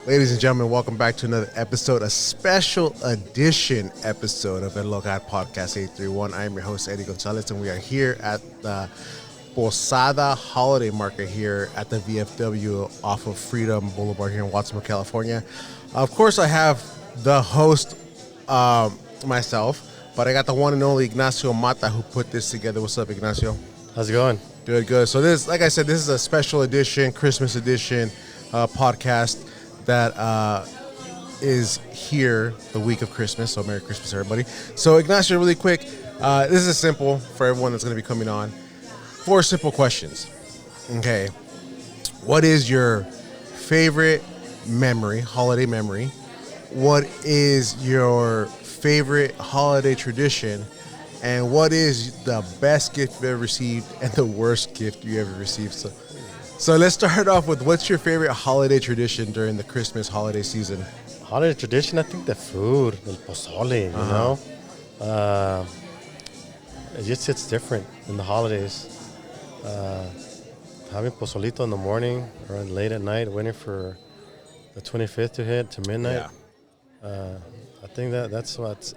Ladies and gentlemen, welcome back to another episode, a special edition episode of El Local Podcast 831. I am your host, Eddie Gonzalez, and we are here at the Posada Holiday Market here at the VFW off of Freedom Boulevard here in Watsonville, California. Of course, I have the host, myself, but I got the one and only Ignacio Mata who put this together. What's up, Ignacio? How's it going? Good, good. So this, like I said, this is a special edition, Christmas edition podcast that is here the week of Christmas. So Merry Christmas, everybody. So Ignacio, really quick, this is simple for everyone that's going to be coming on. 4 simple questions. Okay. What is your favorite memory, holiday memory? What is your favorite holiday tradition? And what is the best gift you've ever received and the worst gift you ever received? So let's start off with, what's your favorite holiday tradition during the Christmas holiday season? Holiday tradition, I think the food, el pozole, you know? It just hits different in the holidays. Having pozolito in the morning or late at night, waiting for the 25th to hit to midnight. Yeah. I think that's what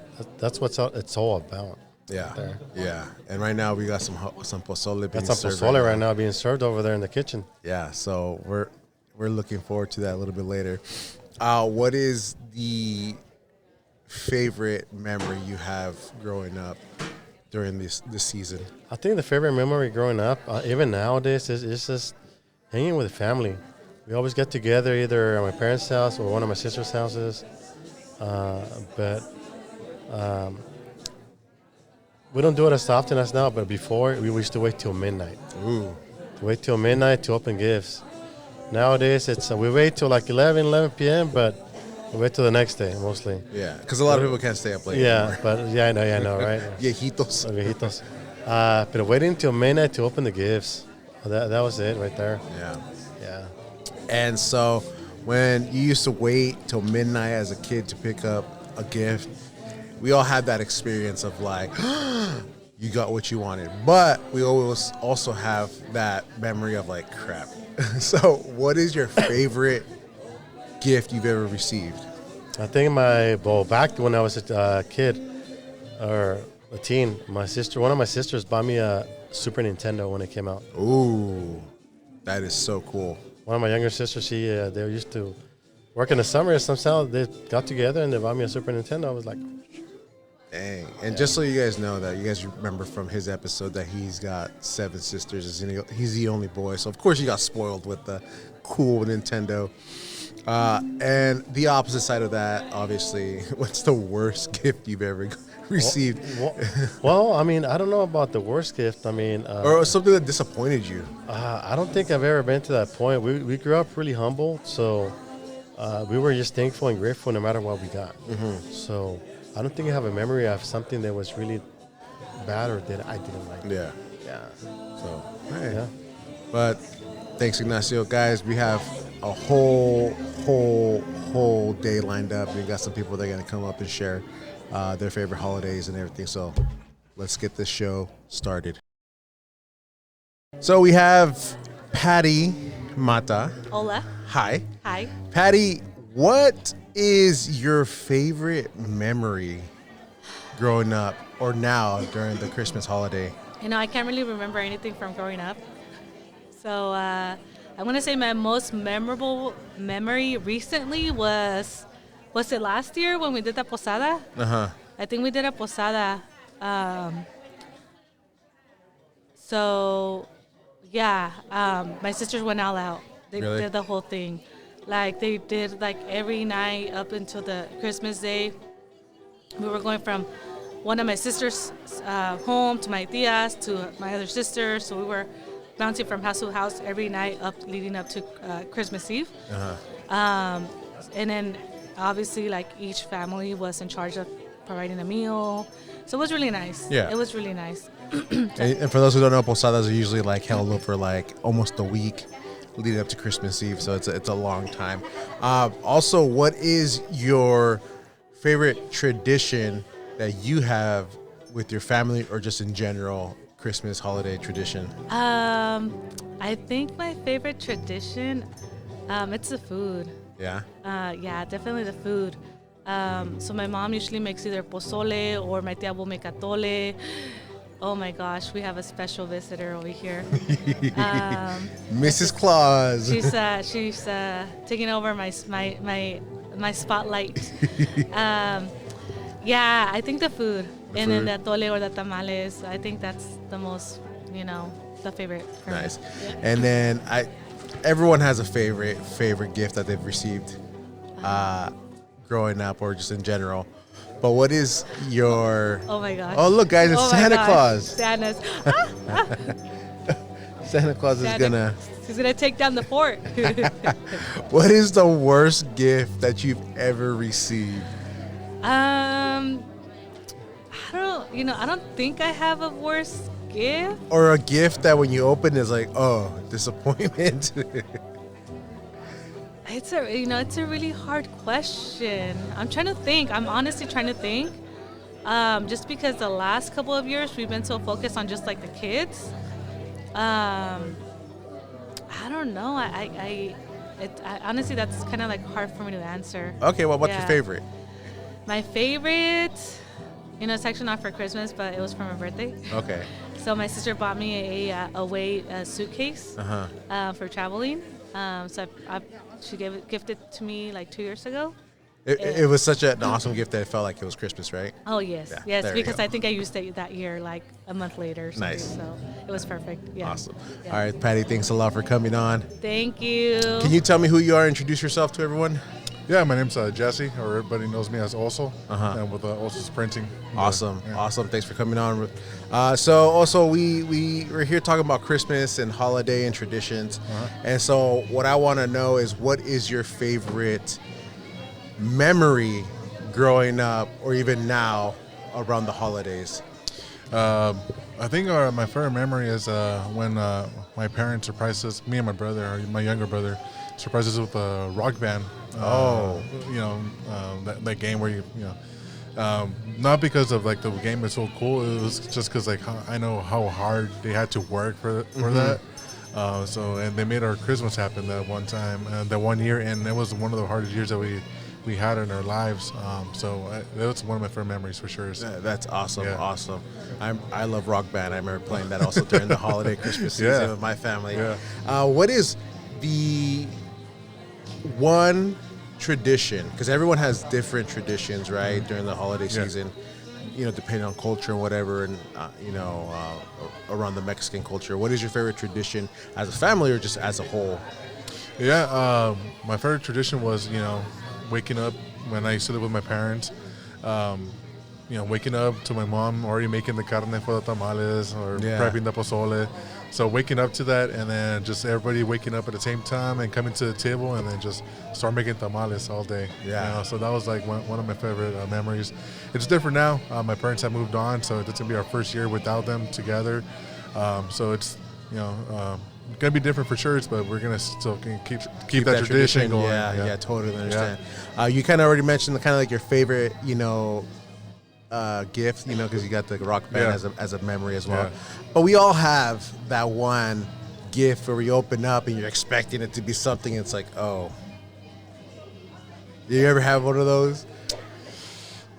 it's all about. Yeah, there. Yeah. And right now we got some pozole being served. That's some pozole right now being served over there in the kitchen. Yeah, so we're looking forward to that a little bit later. What is the favorite memory you have growing up during this season? I think the favorite memory growing up, even nowadays, is just hanging with the family. We always get together either at my parents' house or one of my sister's houses. We don't do it as often as now, but before, we used to wait till midnight. Ooh. To wait till midnight to open gifts. Nowadays, it's we wait till like 11 p.m., but we wait till the next day, mostly. Yeah, because a lot of people can't stay up late anymore. But I know, right? Viejitos. Viejitos. But waiting till midnight to open the gifts, that was it right there. Yeah. And so when you used to wait till midnight as a kid to pick up a gift, we all had that experience of like, you got what you wanted. But we always also have that memory of like, crap. So what is your favorite gift you've ever received? I think back when I was a kid or a teen, one of my sisters bought me a Super Nintendo when it came out. Ooh, that is so cool. One of my younger sisters, they used to work in the summer. Somehow they got together and they bought me a Super Nintendo. I was like, dang. And just so you guys know, that you guys remember from his episode that he's got 7 sisters. He's the only boy. So, of course, he got spoiled with the cool Nintendo. And the opposite side of that, obviously, what's the worst gift you've ever received? Well, I mean, I don't know about the worst gift. I mean... or something that disappointed you. I don't think I've ever been to that point. We grew up really humble, so we were just thankful and grateful no matter what we got. Mm-hmm. So... I don't think I have a memory of something that was really bad or that I didn't like. Yeah. So, hey. Yeah. But thanks, Ignacio. Guys, we have a whole day lined up. We got some people that are going to come up and share their favorite holidays and everything. So let's get this show started. So we have Patty Mata. Hola. Hi. Hi. Patty, what is your favorite memory growing up or now during the Christmas holiday? I can't really remember anything from growing up. So I'm going to say my most memorable memory recently was it last year when we did the posada? Uh-huh. I think we did a posada. My sisters went all out. They Really? did the whole thing. Like, they did, like, every night up until the Christmas day. We were going from one of my sisters' home to my tia's to my other sister. So we were bouncing from house to house every night leading up to Christmas Eve. Uh-huh. And then, obviously, like, each family was in charge of providing a meal. So it was really nice. Yeah. It was really nice. And for those who don't know, posadas are usually, like, held over, like, almost a week leading up to Christmas Eve, so it's a long time. Also, what is your favorite tradition that you have with your family or just in general Christmas holiday tradition? I think my favorite tradition, it's the food. Yeah. Yeah, definitely the food. So my mom usually makes either pozole or my tia will make atole. Oh my gosh, we have a special visitor over here. Mrs. Claus. She's taking over my spotlight. Um, yeah, I think the food. And then the atole or the tamales. I think that's the most, the favorite. For me. Nice. Yeah. And then everyone has a favorite gift that they've received growing up or just in general. But what is your... Oh my gosh. Oh, look, guys, it's Oh my Santa gosh. Claus. Santa's. Santa Claus is gonna... He's gonna take down the fort. What is the worst gift that you've ever received? I don't think I have a worse gift. Or a gift that when you open is like, oh, disappointment. It's a really hard question. I'm trying to think. I'm honestly trying to think. Just because the last couple of years we've been so focused on just like the kids. I don't know. I honestly, that's kind of like hard for me to answer. Okay, well, what's Yeah. your favorite? My favorite, it's actually not for Christmas, but it was for my birthday. Okay. So my sister bought me a suitcase for traveling. She gifted it to me like 2 years ago. It was such an awesome gift that it felt like it was Christmas, right? Oh yes, Yeah, yes, there you because go. I think I used it that year like a month later. Or something, Nice. So it was perfect. Yeah. Awesome. Yeah. All right, Patty, thanks a lot for coming on. Thank you. Can you tell me who you are? Introduce yourself to everyone. Yeah, my name's Jesse, or everybody knows me as Oso, and with Oso's Printing. Awesome, Yeah. awesome. Thanks for coming on. So also we're here talking about Christmas and holiday and traditions. And so what I want to know is, what is your favorite memory growing up or even now around the holidays? I think my favorite memory is when my parents surprised us, me and my brother, or my younger brother, surprised us with a rock band. That game where not because of like the game is so cool. It was just because like I know how hard they had to work for that. And they made our Christmas happen that one time, that one year, and it was one of the hardest years that we had in our lives. That was one of my favorite memories for sure. That's awesome, Yeah. awesome. I love Rock Band. I remember playing that also during the holiday Christmas season Yeah. with my family. Yeah. What is the one tradition? Because everyone has different traditions, right, during the holiday Yeah. season. Depending on culture and whatever, and around the Mexican culture. What is your favorite tradition as a family or just as a whole? Yeah, my favorite tradition was, waking up when I used to live with my parents. Waking up to my mom already making the carne for the tamales or Yeah. prepping the pozole. So waking up to that, and then just everybody waking up at the same time and coming to the table, and then just start making tamales all day. Yeah. So that was like one of my favorite memories. It's different now. My parents have moved on, so it's gonna be our first year without them together. So it's gonna be different for sure, but we're gonna still keep that tradition going. Yeah, totally understand. You kind of already mentioned kind of like your favorite, gift, because you got the Rock Band Yeah. as a memory as well. Yeah. But we all have that one gift where we open up and you're expecting it to be something. It's like, oh, you ever have one of those?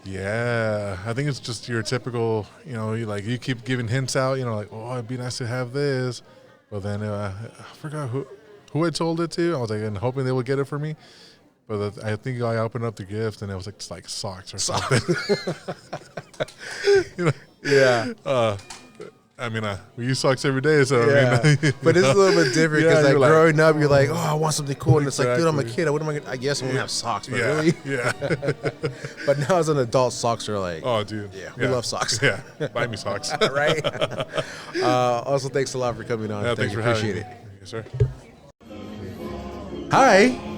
Yeah, I think it's just your typical, you keep giving hints out, like, oh, it'd be nice to have this. But then I forgot who I told it to. I was like, and hoping they would get it for me. But I think I opened up the gift and it was like socks or something. Yeah. We use socks every day, so Yeah. But it's a little bit different because Yeah, like you're growing up, you're like, oh, I want something cool. And it's like, dude, I'm a Exactly. kid. What am I going to, I guess I'm going to have socks, but yeah, really? yeah. But now as an adult, socks are like, Oh, dude. Yeah, we love socks. Yeah, buy me socks. right? Also, thanks a lot for coming on. Yeah, Thank thanks you. for having Appreciate me. it. Yes, sir. Hi.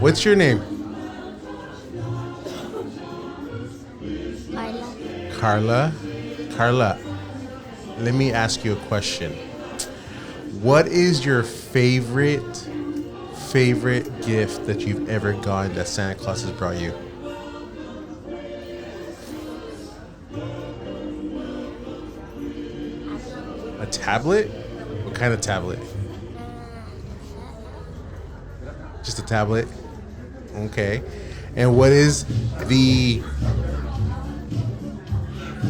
What's your name? Carla. Carla, let me ask you a question. What is your favorite gift that you've ever gotten that Santa Claus has brought you? A tablet? What kind of tablet? Just a tablet? Okay. And what is the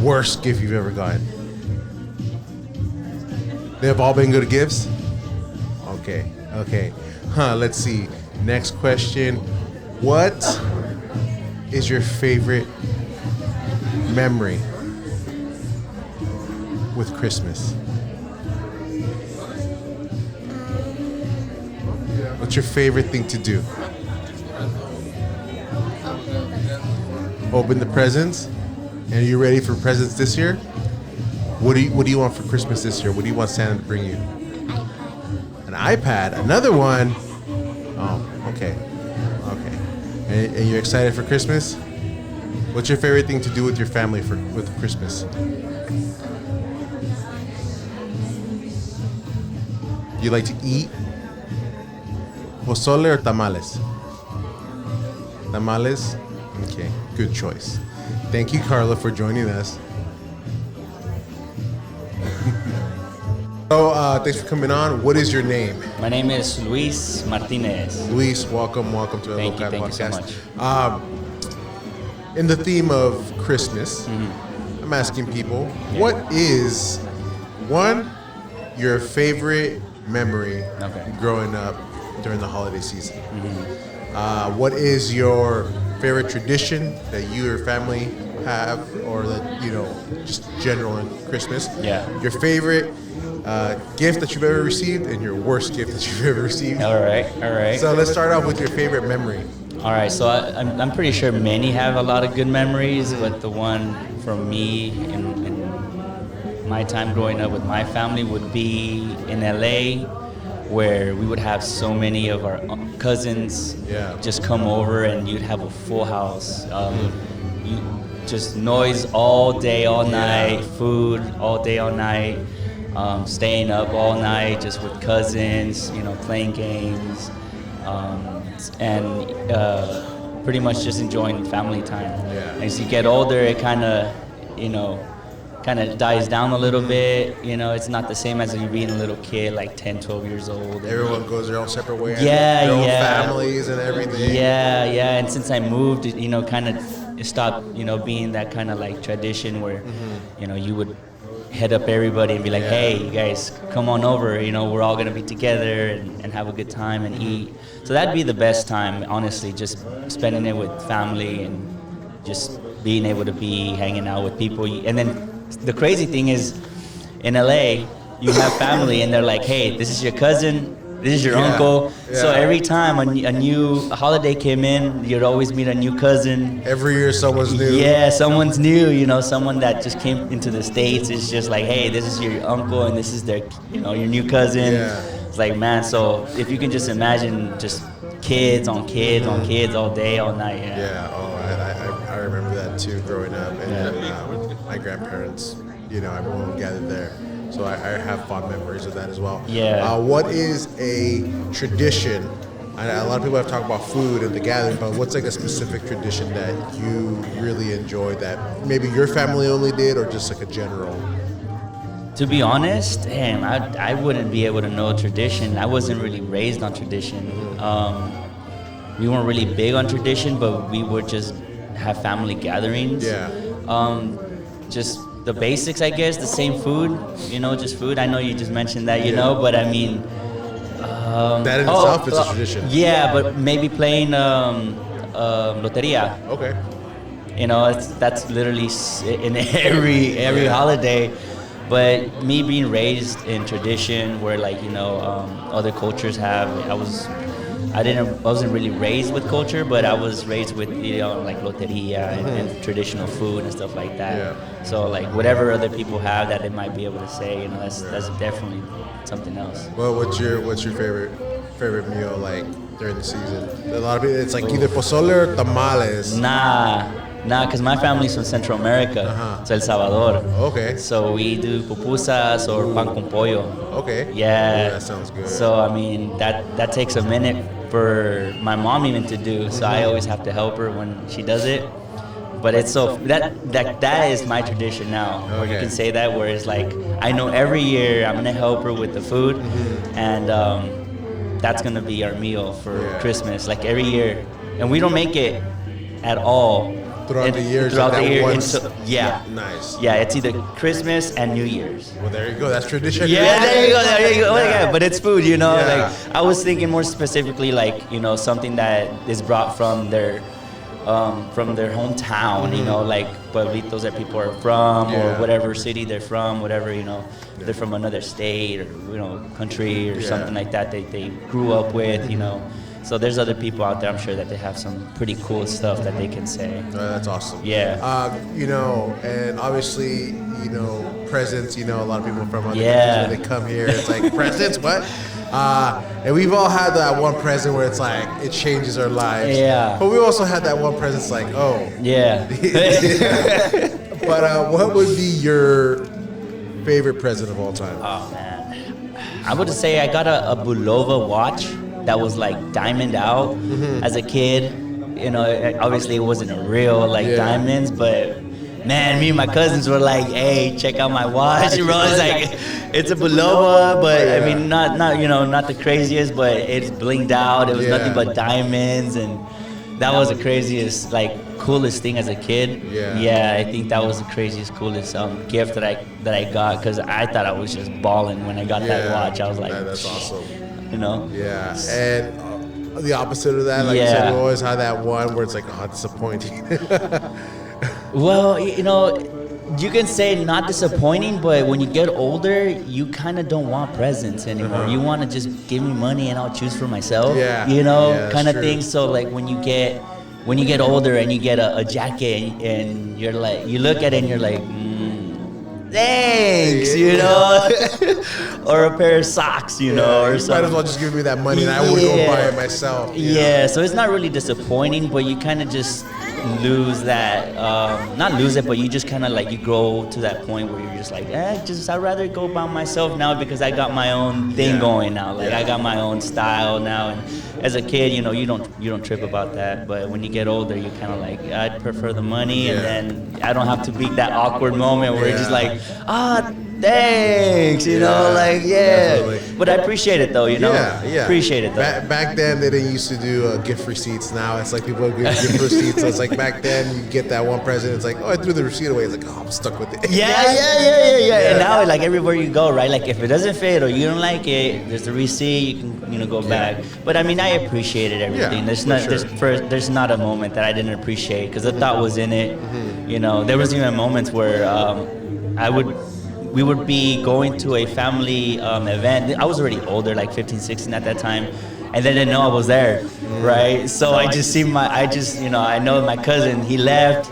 worst gift you've ever gotten? They have all been good gifts? Okay. Okay. Let's see. Next question. What is your favorite memory with Christmas? What's your favorite thing to do? Open the presents? And are you ready for presents this year? What do you want for Christmas this year? What do you want Santa to bring you? An iPad. Another one? Oh, okay. Okay. And you're excited for Christmas? What's your favorite thing to do with your family with Christmas? You like to eat? Pozole or tamales? Tamales? Okay, good choice. Thank you, Carla, for joining us. So, thanks for coming on. What is your name? My name is Luis Martinez. Luis, welcome to the Thank you Local so Podcast. much. In the theme of Christmas, I'm asking people, what is your favorite memory growing up during the holiday season? What is your favorite tradition that you or your family have, or that just general in Christmas? Yeah. Your favorite gift that you've ever received, and your worst gift that you've ever received. All right. So let's start off with your favorite memory. All right, so I'm pretty sure many have a lot of good memories, but the one for me in my time growing up with my family would be in LA, where we would have so many of our cousins just come over, and you'd have a full house. You just noise all day, all night, food all day, all night, staying up all night just with cousins, playing games. And pretty much just enjoying family time. As you get older, it kind of dies down a little bit. It's not the same as you being a little kid, like 10, 12 years old. Everyone goes their own separate way. Yeah, their own yeah. families and everything. Yeah. And since I moved, it kind of stopped, being that kind of like tradition where, you would head up everybody and be like, hey, you guys, come on over. We're all going to be together and have a good time and eat. So that'd be the best time, honestly, just spending it with family and just being able to be hanging out with people. And then the crazy thing is, in LA, you have family and they're like, hey, this is your cousin, this is your uncle. So every time a new holiday came in, you'd always meet a new cousin. Every year someone's new. Yeah, someone's new, someone that just came into the States. It's just like, hey, this is your uncle and this is their, your new cousin. Yeah. It's like, man, so if you can just imagine just kids on kids on kids all day, all night. I remember that too growing up. And my grandparents, everyone would gather there. So I have fond memories of that as well. Yeah. What is a tradition? A lot of people have talked about food and the gathering, but what's like a specific tradition that you really enjoyed that maybe your family only did, or just like a general? To be honest, damn, I wouldn't be able to know tradition. I wasn't really raised on tradition. We weren't really big on tradition, but we would just have family gatherings. Just the basics, I guess, the same food, just food. I know you just mentioned that, but I mean... that in itself is a tradition. Yeah, but maybe playing loteria. Okay. That's literally in every holiday. But me being raised in tradition where other cultures have, I wasn't really raised with culture, but I was raised with like loteria and traditional food and stuff like that. Yeah. So like whatever other people have that they might be able to say, that's definitely something else. Well, what's your favorite meal like during the season? A lot of people, it's like either pozole or tamales. Nah, because my family's from Central America, so El Salvador. Okay. So we do pupusas or pan con pollo. Okay. Yeah. Ooh, that sounds good. So I mean, that takes a minute for my mom even to do. So I always have to help her when she does it. But it's so that is my tradition now. Okay. You can say that, where it's like I know every year I'm gonna help her with the food, and that's gonna be our meal for Yeah. Christmas, like every year, and we don't make it at all Throughout the years, Throughout like the that year, once- yeah, Nice. yeah. It's either Christmas and New Year's. Well, there you go. That's tradition. Yeah, there you go, there you go. Oh, yeah, but it's food, you know. Yeah. Like I was thinking more specifically, like something that is brought from their hometown, like pueblitos that people are from, Yeah. or whatever city they're from, whatever, they're from another state or, country or Yeah. something like that they grew up with, So there's other people out there, I'm sure, that they have some pretty cool stuff that they can say. That's awesome. Yeah. And obviously, presents, a lot of people from other Yeah. countries, when they come here, it's like, presents, what? And we've all had that one present where it's like, it changes our lives. Yeah. But we also had that one present, it's like, oh. Yeah. But what would be your favorite present of all time? Oh man, I would say I got a Bulova watch that was like diamond out as a kid. Obviously it wasn't a real Yeah. diamonds, but man, me and my cousins were like, "Hey, check out my watch, bro!" It's like it's a Bulova, but I mean not the craziest, but it's blinged out. It was Yeah. nothing but diamonds, and that was the craziest, coolest thing as a kid. Yeah. Yeah, I think that was the craziest, coolest gift that I got, because I thought I was just balling when I got that watch. I was like, Man, that's awesome. Yeah. And the opposite of that, like you said, Yeah. we always have that one where it's like, oh, disappointing. Well, you can say not disappointing, but when you get older, you kind of don't want presents anymore. You want to just give me money and I'll choose for myself. Yeah. Yeah, that's kind of true. thing. So like when you get older and you get a jacket and you're like, you look at it and you're like, thanks, or a pair of socks, or You something. might as well just give me that money and I would go buy it myself. Yeah, so it's not really disappointing, but you kind of just lose that, not lose it, but you just kind of you grow to that point where you're just like, I'd rather go by myself now because I got my own thing going now. I got my own style now. And as a kid, you don't trip about that, but when you get older, you kind of I'd prefer the money, and then I don't have to be that awkward moment where you're just like, thanks, Definitely. But I appreciate it though, Yeah. Appreciate it though. Back then, they didn't used to do gift receipts. Now it's like people give gift receipts. So it's like back then, you get that one present. It's like, oh, I threw the receipt away. It's like, oh, I'm stuck with it. Yeah. And now, everywhere you go, right? If it doesn't fit or you don't like it, there's a receipt. You can, go back. But I mean, I appreciated everything. Yeah, There's not a moment that I didn't appreciate because the thought was in it. There was even moments where we would be going to a family event. I was already older, 15, 16 at that time. And they didn't know I was there, right? So I know my cousin, he left,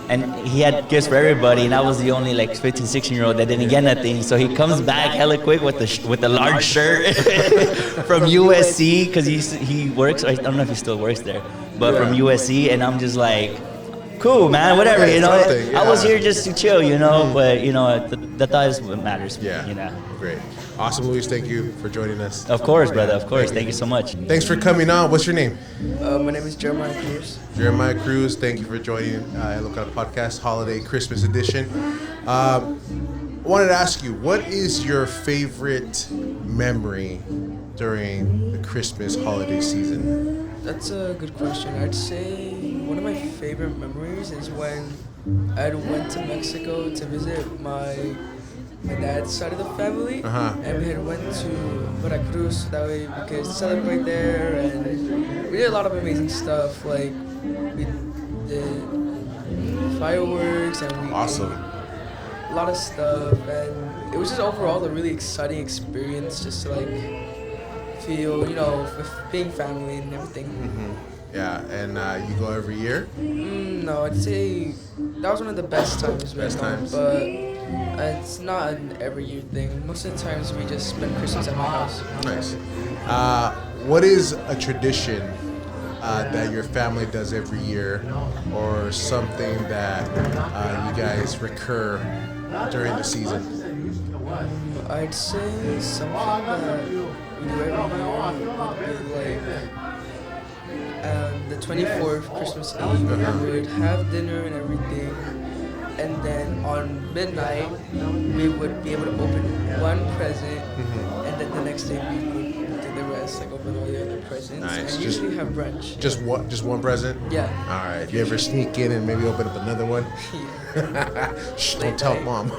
and he had gifts for everybody, and I was the only 15, 16-year-old that didn't get nothing. So he comes back hella quick with the large shirt from USC, because he works, I don't know if he still works there, but from USC, and I'm just like, cool, man, whatever, something, I was here just to chill, but the thought is what matters. Yeah. Great. Awesome, Luis. Thank you for joining us. Of course, brother. Of course. Thank you so much. Thanks for coming on. What's your name? My name is Jeremiah Cruz. Jeremiah Cruz. Thank you for joining Look Out Podcast Holiday Christmas Edition. I wanted to ask you, what is your favorite memory during the Christmas holiday season? That's a good question. I'd say one of my favorite memories is when I went to Mexico to visit my dad's side of the family, and we had went to Veracruz that way we could celebrate there, and we did a lot of amazing stuff. We did fireworks and we Awesome. ate a lot of stuff, and it was just overall a really exciting experience just to feel, with being family and everything. Yeah, and you go every year? No, I'd say that was one of the best times. But it's not an every year thing. Most of the times we just spend Christmas at my house. Nice. What is a tradition that your family does every year, or something that you guys recur during the season? I'd say something that we do every year would be the 24th, Christmas Eve, we would have dinner and everything, and then on midnight we would be able to open one present, and then the next day we would do the rest. last, like, over all the other presents. Nice. And usually have brunch. Just what? Just one present? Yeah. All right. You ever sneak in and maybe open up another one? Yeah. Shh, don't Late tell night. mom.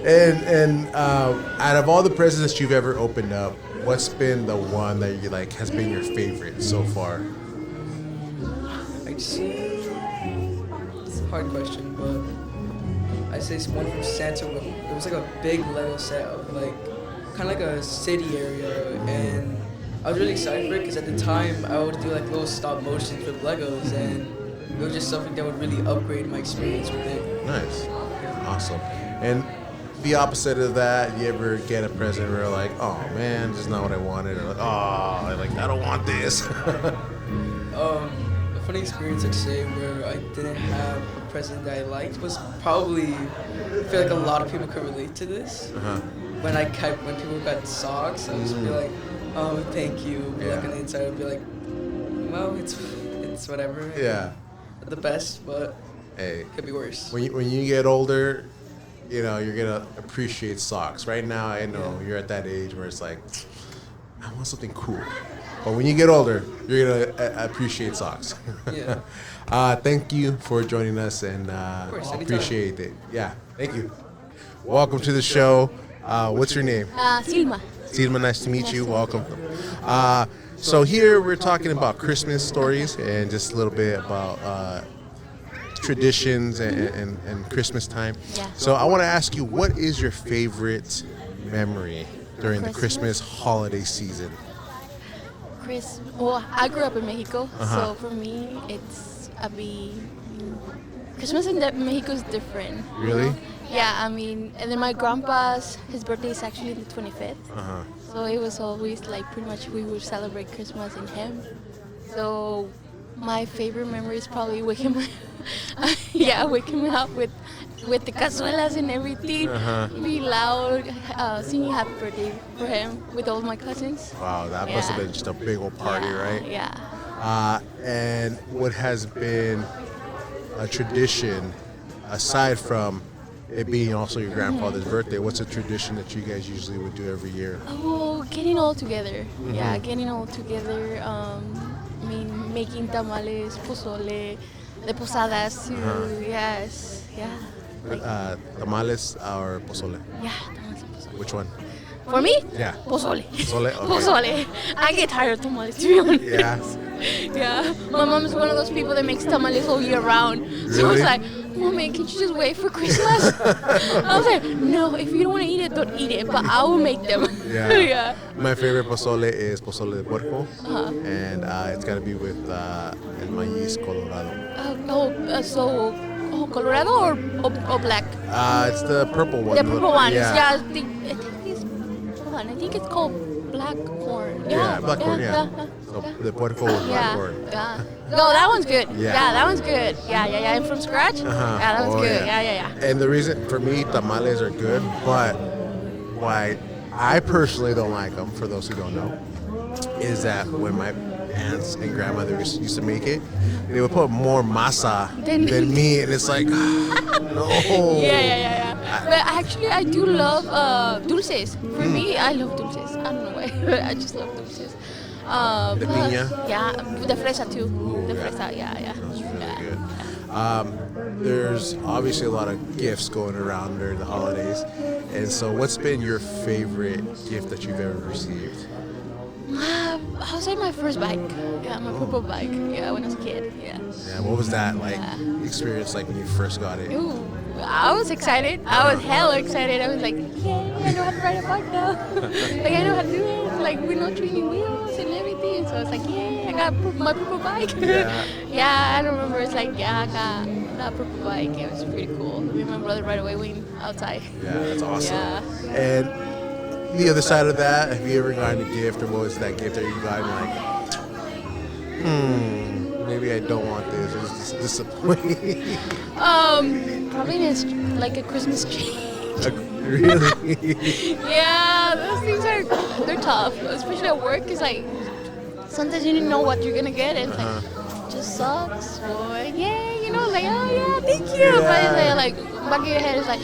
And out of all the presents that you've ever opened up, what's been the one that you like has been your favorite so far? I'd say it's a hard question, but I'd say it's one from Santa. It was like a big Lego set of like kind of like a city area, and I was really excited for it because at the time I would do like little stop motions with Legos, and it was just something that would really upgrade my experience with it. Nice. Awesome. And the opposite of that, you ever get a present where you're like, oh man, this is not what I wanted, or like, oh, like I don't want this. A funny experience I'd say where I didn't have a present that I liked was probably, I feel like a lot of people could relate to this. Uh-huh. When people got socks, I would just be like, oh, thank you. But like Yeah. on the inside, I'd be like, well, it's whatever. Yeah. Not the best, but Hey, it could be worse. when you get older, you know, you're gonna appreciate socks. Right now, I know you're at that age where it's like, I want something cool. But when you get older, you're gonna appreciate socks. Yeah. Thank you for joining us, and course, anytime. appreciate it. Yeah, thank you. Welcome to the show. What's your name? Silma. Silma, nice to meet you. Welcome. So here we're talking about Christmas stories and just a little bit about traditions and Christmas time. Yeah. So I want to ask you, what is your favorite memory during the Christmas? Christmas holiday season? Well, I grew up in Mexico, Uh-huh. so for me, Christmas in Mexico is different. you Really? know? Yeah, I mean, and then my grandpa's, his birthday is actually the 25th. Uh-huh. So it was always like pretty much we would celebrate Christmas in him. So my favorite memory is probably waking waking up with the cazuelas and everything, Uh-huh. be loud, singing happy birthday for him with all my cousins. Wow, that must have Yeah. been just a big old party, Yeah, right? Yeah. And what has been a tradition, aside from it being also your grandfather's birthday, what's a tradition that you guys usually would do every year? Oh, getting all together. Mm-hmm. Yeah, getting all together. I mean, making tamales, pozole, the posadas too. Yes, yeah. Like, Tamales or pozole? yeah, tamales and pozole. Which one? For me? Yeah. Pozole. Pozole? Okay. Pozole. I get tired of tamales, to be honest. Yeah. Yeah. My mom is one of those people that makes tamales all year round. So Really? it's like, Mommy, can't you just wait for Christmas? I was like, no, if you don't want to eat it, don't eat it. But I will make them. Yeah. Yeah. My favorite pozole is pozole de puerco, and it's got to be with el maíz colorado. Colorado or black? It's the purple one. The purple ones. Yeah. Yeah, I think it's called black corn. Yeah, black corn, yeah. So the puerco with black Yeah. corn. Yeah. No, that one's good. Yeah. Yeah, that one's good. Yeah. And from scratch? Uh-huh. Yeah, that one's Oh, good. Yeah. And the reason for me, tamales are good, but why I personally don't like them, for those who don't know, is that when my aunts and grandmother used to make it, they would put more masa Than than me, and it's like, no. Yeah. But actually, I do love dulces. For me, I love dulces. I don't know why. I just love dulces. The But- piña? Yeah, the fresa too. The yeah. fresa, yeah. That's really Yeah. good. There's obviously a lot of gifts going around during the holidays, and so what's been your favorite gift that you've ever received? I would say my first bike. Yeah, my purple bike. Yeah, when I was a kid. Yeah. Yeah, what was that like experience like when you first got it? Ooh, I was excited. I was hella excited. I was like, yay, I know how to ride a bike now. Like, I know how to do it. Like, with no training wheels and everything. So I was like, yay, I got my purple bike. Yeah. Yeah, I don't remember. It's like, yeah, I got that purple bike. It was pretty cool. Me and my brother right away went outside. Yeah, that's awesome. Yeah. And the other side of that, have you ever gotten a gift, or what was that gift that you got and like, maybe I don't want this, or this is disappointing? Probably just like a Christmas tree. Really? Yeah, those things they're tough, especially at work. It's like sometimes you didn't know what you're gonna get, and it's like it just sucks. Or yeah, like oh yeah, thank you. But it's like back in your head, it's like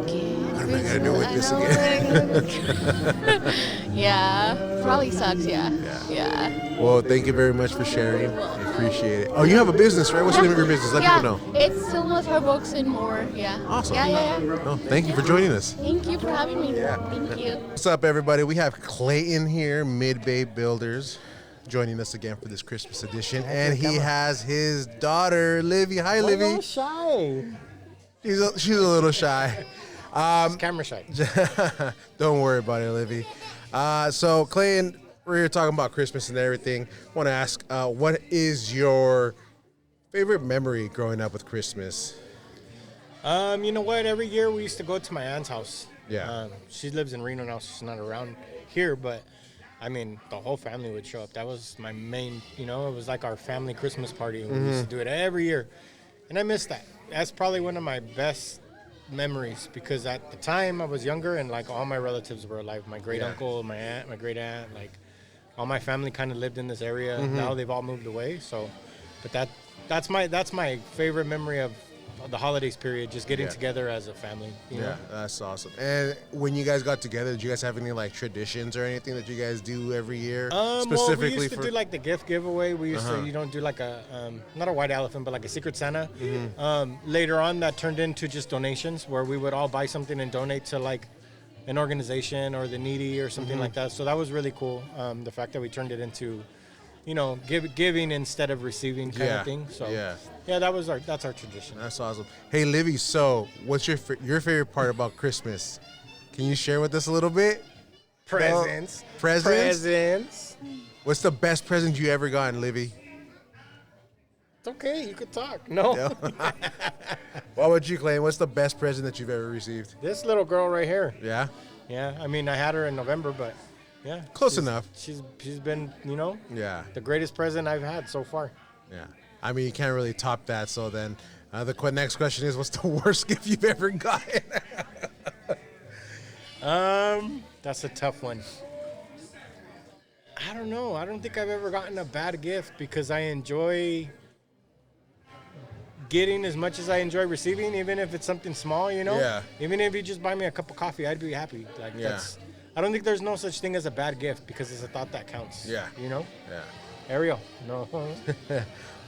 okay, I'm not gonna do with I this know, again. like- yeah, probably sucks. Yeah. Well, thank you very much for sharing. I appreciate it. Oh, you have a business, right? What's the name of your business? Let people know. It's Silma's Her Books and more. Yeah. Awesome. Yeah. Oh, thank you for joining us. Thank you for having me. Yeah. Thank you. What's up, everybody? We have Clayton here, Mid-Bay Builders, joining us again for this Christmas edition. And he has his daughter, Livy. Hi, Livy. Shy. She's a little shy. Camera shy. Don't worry about it, Livy. So, Clayton, we're here talking about Christmas and everything. I want to ask, what is your favorite memory growing up with Christmas? You know what? Every year we used to go to my aunt's house. Yeah. She lives in Reno now. She's not around here, but I mean, the whole family would show up. That was my main, it was like our family Christmas party. And we used to do it every year. And I miss that. That's probably one of my best memories because at the time I was younger and like all my relatives were alive. My great uncle, my aunt, my great aunt, like all my family kind of lived in this area. Now they've all moved away. So, but that's my favorite memory of the holidays period, just getting together as a family. You know? That's awesome. And when you guys got together, did you guys have any like traditions or anything that you guys do every year? Well, we used to do like the gift giveaway. We used to, do like a, not a white elephant, but like a Secret Santa. Later on, that turned into just donations where we would all buy something and donate to like an organization or the needy or something like that. So that was really cool. The fact that we turned it into, giving instead of receiving kind of thing. So that's our tradition. That's awesome. Hey, Livy, so what's your favorite part about Christmas? Can you share with us a little bit? Presents. Presents? What's the best present you ever gotten, Livy? It's okay, you could talk. No. What about you, Clay? What's the best present that you've ever received? This little girl right here. Yeah? Yeah, I mean, I had her in November, but yeah. Close enough. She's been, the greatest present I've had so far. Yeah. I mean, you can't really top that. So then the next question is, what's the worst gift you've ever gotten? That's a tough one. I don't know. I don't think I've ever gotten a bad gift because I enjoy getting as much as I enjoy receiving, even if it's something small, Yeah. Even if you just buy me a cup of coffee, I'd be happy. Like I don't think there's no such thing as a bad gift because it's a thought that counts. Yeah. Yeah. Ariel. No.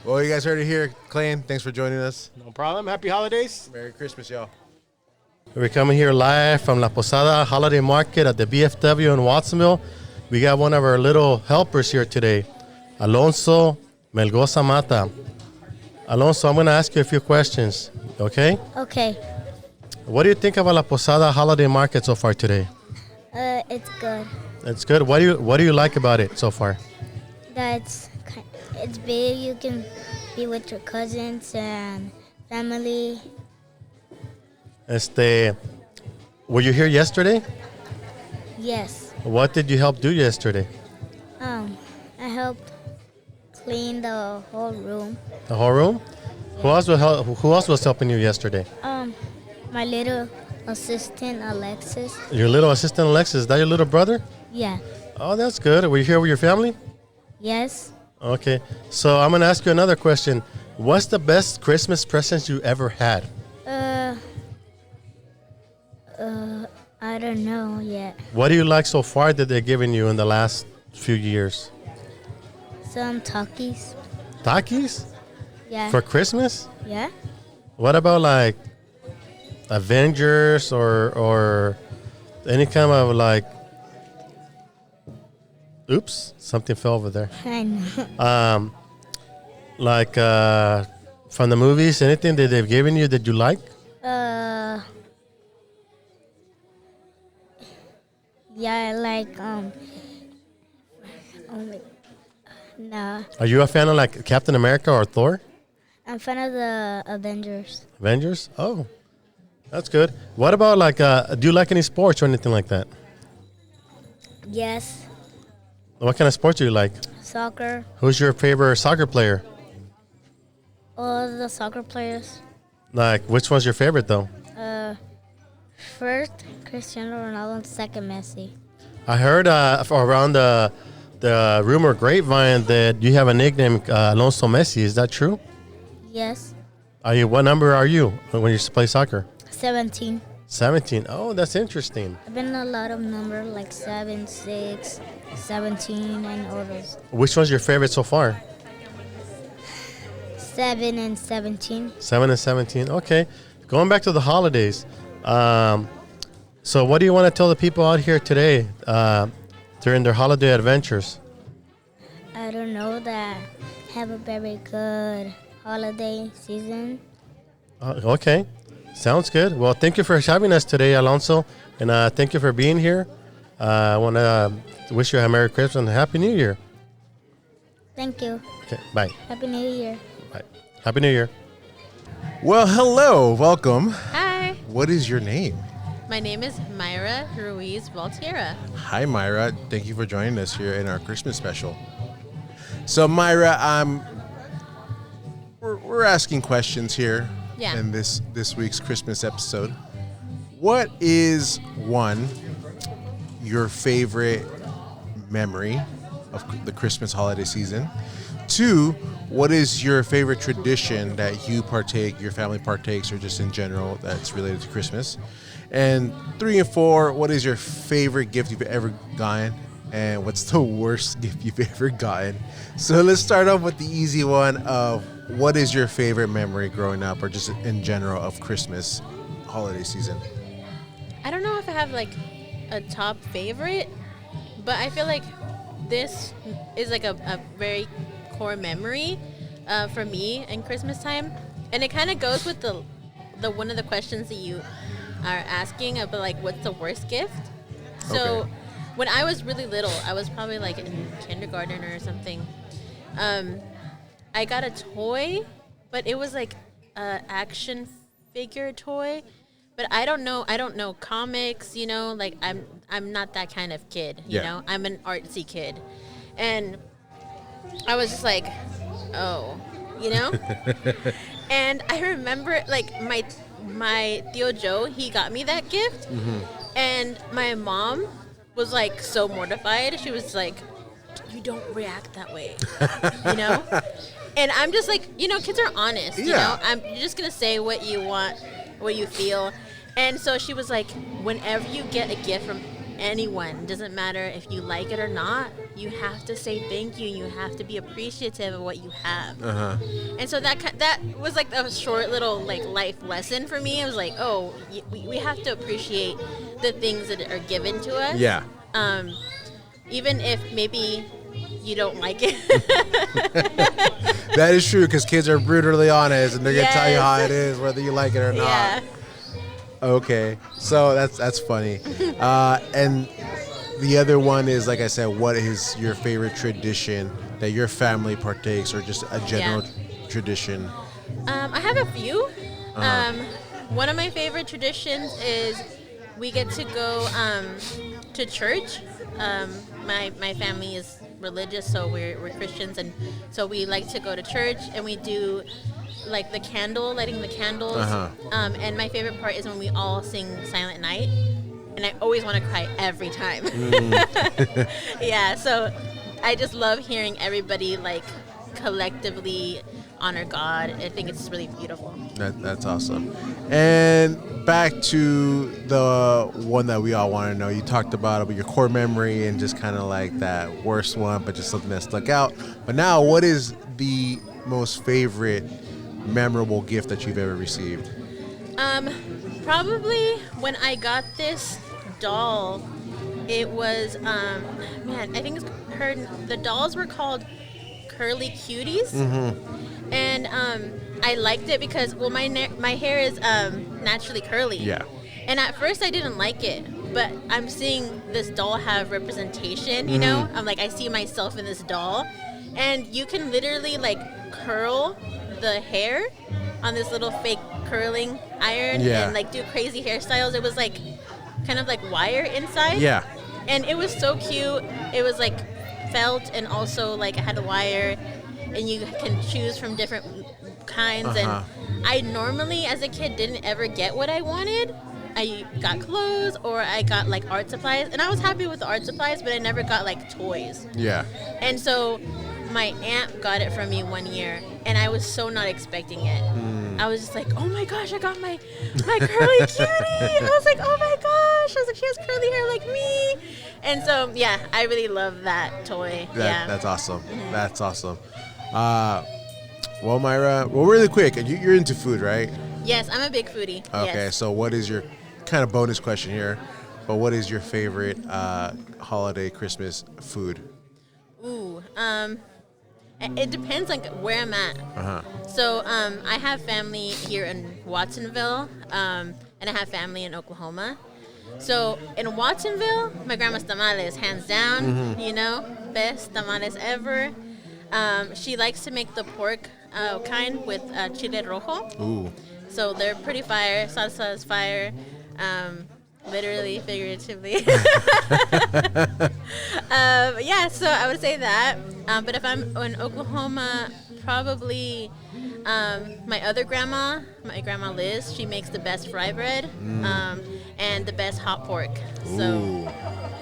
Well, you guys heard it here. Clayton, thanks for joining us. No problem. Happy holidays. Merry Christmas, y'all. We're coming here live from La Posada Holiday Market at the BFW in Watsonville. We got one of our little helpers here today, Alonso Melgoza Mata. Alonso, I'm going to ask you a few questions, okay? Okay. What do you think about La Posada Holiday Market so far today? It's good. It's good. What do you like about it so far? It's big. You can be with your cousins and family. Were you here yesterday? Yes. What did you help do yesterday? I helped clean the whole room. The whole room? Yeah. Who else was helping you yesterday? My little assistant Alexis. Your little assistant Alexis. Is that your little brother? Yeah. Oh, that's good. Were you here with your family? Yes. Okay. So I'm going to ask you another question. What's the best Christmas present you ever had? I don't know yet. What do you like so far that they're giving you in the last few years? Some Takis. Takis? Yeah. For Christmas? Yeah. What about like Avengers or any kind of like, oops, something fell over there. I know. Like from the movies, anything that they've given you that you like? Yeah, I like no. Are you a fan of like Captain America or Thor? I'm fan of the Avengers. Avengers? Oh, that's good. What about like, do you like any sports or anything like that? Yes. What kind of sports do you like? Soccer. Who's your favorite soccer player? All the soccer players. Like, which one's your favorite though? First, Cristiano Ronaldo, and second, Messi. I heard around the rumor grapevine that you have a nickname, Alonso Messi. Is that true? Yes. What number are you when you play soccer? 17. 17. Oh, that's interesting. I've been a lot of numbers like 7, 6, 17, and all those. Which one's your favorite so far? 7 and 17. 7 and 17. Okay. Going back to the holidays. So what do you want to tell the people out here today during their holiday adventures? I don't know that have a very good holiday season. Okay. Sounds good. Well, thank you for having us today, Alonso. And thank you for being here. I want to wish you a Merry Christmas and a Happy New Year. Thank you. Okay. Bye. Happy New Year. Bye. Happy New Year. Well, hello, welcome. Hi, What is your name? my name is Myra Ruiz Valtierra. Hi, Myra. Thank you for joining us here in our Christmas special. So, Myra, we're asking questions here Yeah. in this week's Christmas episode. What is your favorite memory of the Christmas holiday season? 2, what is your favorite tradition that you partake, your family partakes, or just in general that's related to Christmas? And 3 and 4, what is your favorite gift you've ever gotten? And what's the worst gift you've ever gotten? So let's start off with the easy one of what is your favorite memory growing up or just in general of Christmas holiday season? I don't know if I have like a top favorite, but I feel like this is like a very core memory for me in Christmas time, and it kind of goes with the one of the questions that you are asking about, like what's the worst gift. So Okay. when I was really little, I was probably like in kindergarten or something. I got a toy, but it was like a action figure toy. But I don't know comics, like I'm not that kind of kid, you Yeah. know. I'm an artsy kid. And I was just like, oh, And I remember like my Tío Joe, he got me that gift. And my mom was like so mortified. She was like, you don't react that way, And I'm just like, kids are honest, Yeah. You're just going to say what you want, what you feel. And so she was like, whenever you get a gift from anyone, doesn't matter if you like it or not, you have to say thank you. You have to be appreciative of what you have. And so that was like a short little like life lesson for me. It was like, oh, we have to appreciate the things that are given to us. Yeah. Even if maybe you don't like it. That is true because kids are brutally honest and they're going to tell you Yes. how it is, whether you like it or not. Yeah. Okay, so that's funny. And the other one is, like I said, what is your favorite tradition that your family partakes, or just a general tradition? I have a few. One of my favorite traditions is we get to go to church. My family is religious, so we're Christians, and so we like to go to church, and we do like lighting the candles. And my favorite part is when we all sing Silent Night, and I always want to cry every time. Yeah, so I just love hearing everybody like collectively honor God. I think it's really beautiful. That's awesome. And back to the one that we all want to know. You talked about your core memory and just kind of like that worst one, but just something that stuck out. But now, what is the most favorite memorable gift that you've ever received? Probably when I got this doll, it was I think the dolls were called Curly Cuties. And I liked it because my hair is naturally curly. Yeah. And at first I didn't like it, but I'm seeing this doll have representation, I'm like, I see myself in this doll, and you can literally like curl the hair on this little fake curling iron. Yeah. And like do crazy hairstyles. It was like kind of like wire inside. Yeah. And it was so cute. It was like felt, and also like it had a wire, and you can choose from different kinds. And I normally as a kid didn't ever get what I wanted. I got clothes or I got like art supplies, and I was happy with the art supplies, but I never got like toys. Yeah. And so my aunt got it from me one year, and I was so not expecting it. I was just like, oh my gosh, I got my curly cutie. I was like, oh my gosh. I was like, she has curly hair like me. And so, yeah, I really love that toy. That's awesome. That's awesome. Well, Myra, really quick, you're into food, right? Yes, I'm a big foodie. Okay, yes. so what is your kind of bonus question here? But what is your favorite holiday Christmas food? Ooh, it depends on where I'm at. So I have family here in Watsonville, and I have family in Oklahoma. So in Watsonville, my grandma's tamales, hands down, best tamales ever. She likes to make the pork kind with chile rojo. Ooh. So they're pretty fire. Salsa is fire. Literally, figuratively. Yeah, so I would say that. But if I'm in Oklahoma, probably my other grandma, my grandma Liz, she makes the best fry bread and the best hot pork. So,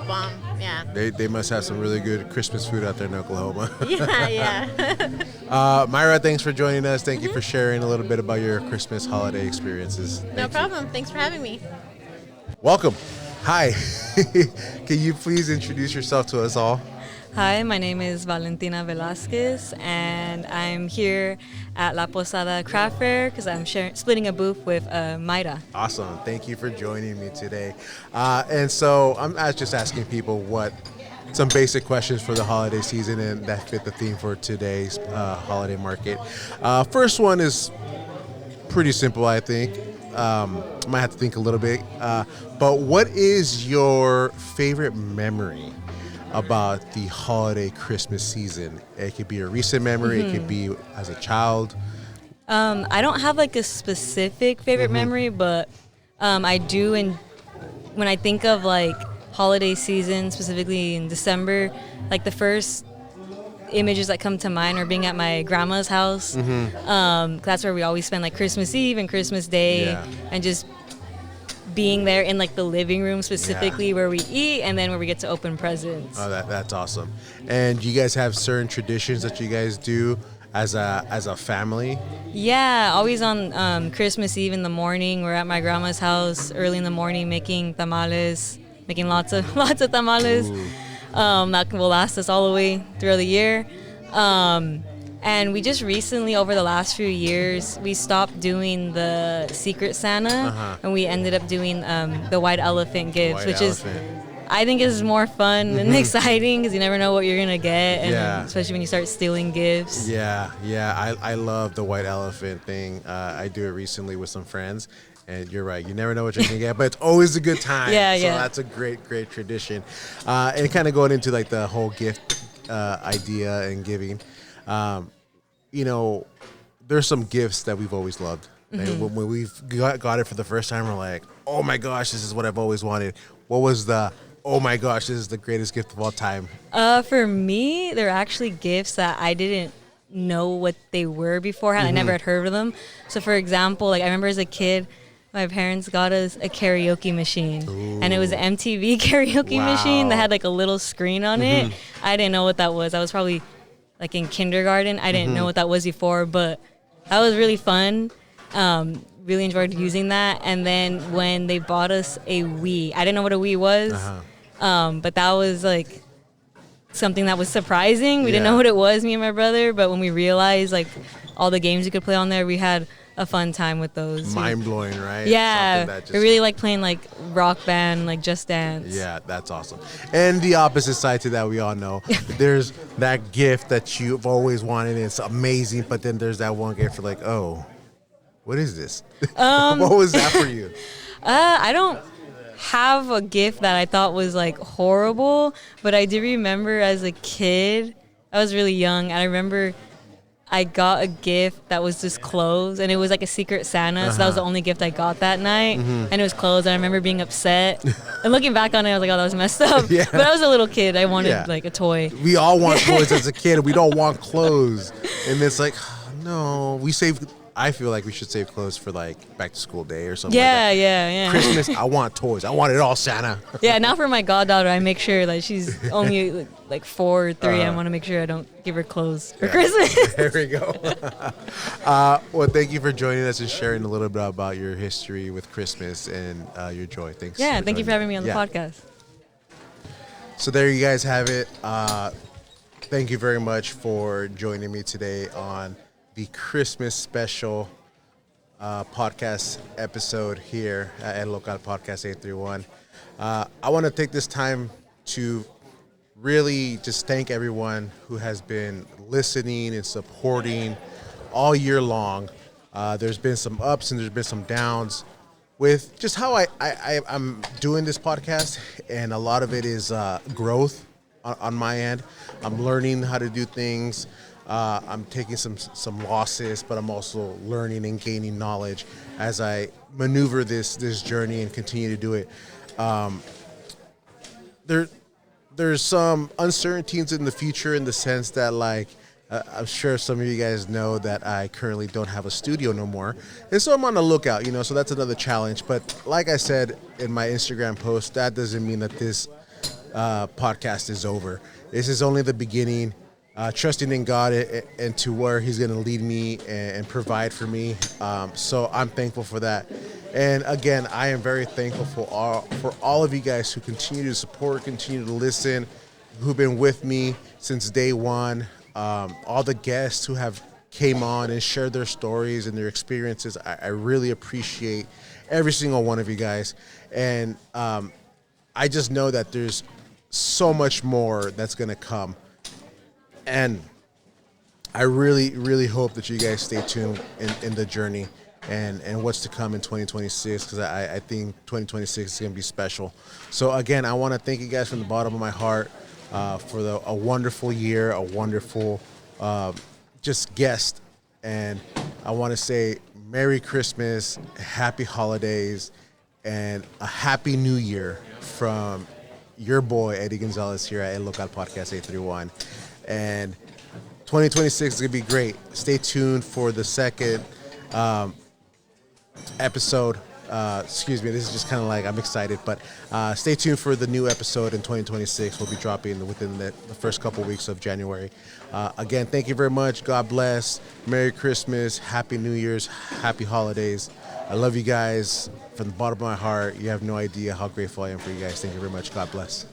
bomb, yeah. They must have some really good Christmas food out there in Oklahoma. Yeah. Myra, thanks for joining us. Thank you for sharing a little bit about your Christmas holiday experiences. No problem. Thanks for having me. Welcome. Hi. Can you please introduce yourself to us all? Hi, my name is Valentina Velasquez, and I'm here at La Posada Craft Fair because I'm splitting a booth with Mayra. Awesome. Thank you for joining me today. And so I'm just asking people some basic questions for the holiday season and that fit the theme for today's holiday market. First one is pretty simple, I think. Might have to think a little bit. But what is your favorite memory about the holiday Christmas season? It could be a recent memory. It could be as a child. I don't have like a specific favorite memory, but I do. And when I think of like holiday season, specifically in December, like the first images that come to mind are being at my grandma's house. That's where we always spend like Christmas Eve and Christmas Day, and just being there in like the living room specifically where we eat and then where we get to open presents. Oh, that's awesome. And you guys have certain traditions that you guys do as a family? Yeah, always on Christmas Eve in the morning. We're at my grandma's house early in the morning making tamales, making lots of tamales. That will last us all the way throughout the year. And we just recently, over the last few years, we stopped doing the Secret Santa, and we ended up doing the White Elephant gifts, I think is more fun and exciting because you never know what you're gonna get, and especially when you start stealing gifts. I love the White Elephant thing. I do it recently with some friends. And you're right. You never know what you're going to get, but it's always a good time. So that's a great tradition. And kind of going into like the whole gift idea and giving, there's some gifts that we've always loved. And when we've got it for the first time, we're like, oh my gosh, this is what I've always wanted. What was oh my gosh, this is the greatest gift of all time? For me, they're actually gifts that I didn't know what they were beforehand. I never had heard of them. So for example, like I remember as a kid, my parents got us a karaoke machine. And it was an MTV karaoke machine that had like a little screen on it. I didn't know what that was. I was probably like in kindergarten. I didn't know what that was before, but that was really fun. Really enjoyed using that. And then when they bought us a Wii, I didn't know what a Wii was, but that was like something that was surprising. We didn't know what it was, me and my brother, but when we realized like all the games you could play on there, we had a fun time with those. Mind-blowing, right? Yeah. We really like playing like Rock Band, like Just Dance. Yeah, that's awesome. And the opposite side to that, we all know. There's that gift that you've always wanted, and it's amazing, but then there's that one gift for like, oh, what is this? What was that for you? I don't have a gift that I thought was like horrible, but I do remember as a kid, I was really young, and I remember I got a gift that was just clothes, and it was like a Secret Santa, so that was the only gift I got that night, and it was clothes, and I remember being upset. And looking back on it, I was like, oh, that was messed up. But I was a little kid. I wanted like a toy. We all want toys as a kid. We don't want clothes. And it's like, no, we save I feel like we should save clothes for like back to school day or something. Yeah, like that. yeah. Christmas, I want toys. I want it all, Santa. Yeah, now for my goddaughter, I make sure like she's only like 4 or 3. I want to make sure I don't give her clothes for Christmas. There we go. Well, thank you for joining us and sharing a little bit about your history with Christmas and your joy. Thanks. Yeah, thank you for having me on the Yeah. podcast. So there you guys have it. Thank you very much for joining me today on the Christmas special podcast episode here at Local Podcast 831. I want to take this time to really just thank everyone who has been listening and supporting all year long. There's been some ups and there's been some downs with just how I'm doing this podcast, and a lot of it is growth on my end. I'm learning how to do things. I'm taking some losses, but I'm also learning and gaining knowledge as I maneuver this journey and continue to do it. There's some uncertainties in the future in the sense that, like, I'm sure some of you guys know that I currently don't have a studio no more. And so I'm on the lookout, so that's another challenge. But like I said in my Instagram post, that doesn't mean that this podcast is over. This is only the beginning. Trusting in God and to where He's going to lead me and provide for me. So I'm thankful for that. And again, I am very thankful for all of you guys who continue to support, continue to listen, who've been with me since day one. All the guests who have came on and shared their stories and their experiences. I really appreciate every single one of you guys. And I just know that there's so much more that's going to come. And I really, really hope that you guys stay tuned in the journey and what's to come in 2026, because I think 2026 is going to be special. So, again, I want to thank you guys from the bottom of my heart for a wonderful year, a wonderful just guest. And I want to say Merry Christmas, Happy Holidays, and a Happy New Year from your boy, Eddie Gonzalez, here at El Local Podcast 831. And 2026 is going to be great. Stay tuned for the second episode. Excuse me, this is just kind of like, I'm excited, but stay tuned for the new episode in 2026. We'll be dropping within the first couple weeks of January. Again, thank you very much. God bless. Merry Christmas. Happy New Year's. Happy holidays. I love you guys from the bottom of my heart. You have no idea how grateful I am for you guys. Thank you very much. God bless.